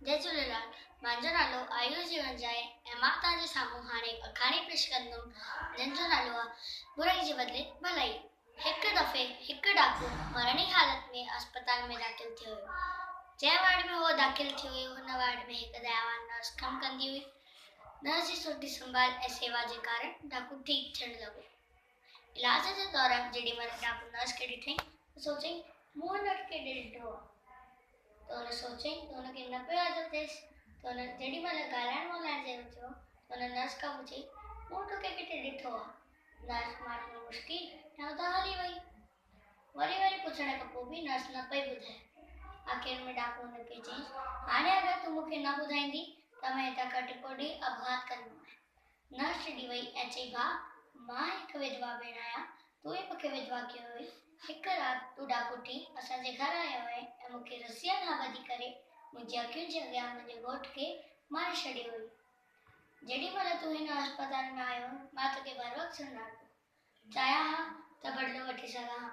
जय झूलेलाल। मुंहिंजो नालो आयुष जीवंजा आहे ऐं मां तव्हांजे साम्हूं हाणे अखाणी पेश कंदुमि जंहिंजो नालो आहे बुराई जे बदिले भलाई। हिकु दफ़े हिकु डाकू मरणी हालत में अस्पताल में दाख़िल थियो हुयो। जंहिं वार्ड में उहो दाख़िल थियो हुयो हुन वार्ड में हिकु दयावान नर्स कमु कंदी हुई। नर्स जी सुठी संभाल ऐं सेवा जे कारण डाकू ठीकु थियण लॻो। इलाज जे दौरान जेॾीमहिल डाकू नर्स खे ॾिठई त सोचई मूं हिन केॾे ॾिठो आहे। तो उन सोचई तो उनखे न पियो यादि थिएसि। तो उन जेॾीमहिल ॻाल्हाइण ॿोलाइण जहिड़ो थियो त उन नर्स खां पुछई मूं तोखे किथे ॾिठो आहे। नर्स माण्हू में मुश्की ऐं उतां हली वई। वरी पुछण खां पोइ बि नर्स न पई ॿुधाए। आख़िर में डाकू हुनखे चयईं हाणे अगरि तूं मूंखे न ॿुधाईंदी त मां हितां खां टिको ॾींहुं अपघात कंदोमांइ। नर्स चिड़ी वई ऐं चई भाउ मां हिकु विधवा भेण आहियां, तूं ई मूंखे विधवा कयो हुई। हिकु राति तूं डाकू थी असांजे घर आयो आहे ऐं मूंखे रस्सीअ खां ॿधी करे मुंहिंजी अखियुनि जे अॻियां मुंहिंजे घोट खे मारे छॾियो हुई। जेॾीमहिल तूं हिन अस्पताल में आयो मां तोखे बर वक़्तु सुञाणो चाहियां हा त बदिलो वठी सघां हा,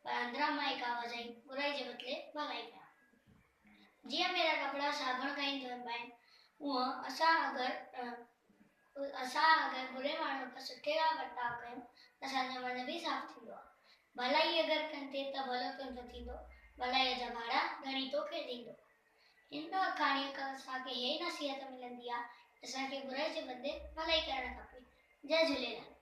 पर अंदरां मां हिकु आवाज़ आई बुराई जे बदिले भलाई कयां। जीअं मेरा कपिड़ा साबुण खां ई धोइबा आहिनि उअं असां अगरि बुरे माण्हू खां सुठे खां बर्ताव कयूं त असांजो मन बि साफ़ थींदो आहे। भलाई अगरि कंदे त भलो तुंहिंजो थींदो, भलाईअ जा भाड़ा घणी तोखे ॾींदो। हिन कहाणीअ खां असांखे हे नसीहत मिलंदी आहे असांखे बुराई जे बदिले भलाई करणु खपे। जय झूलेलाल।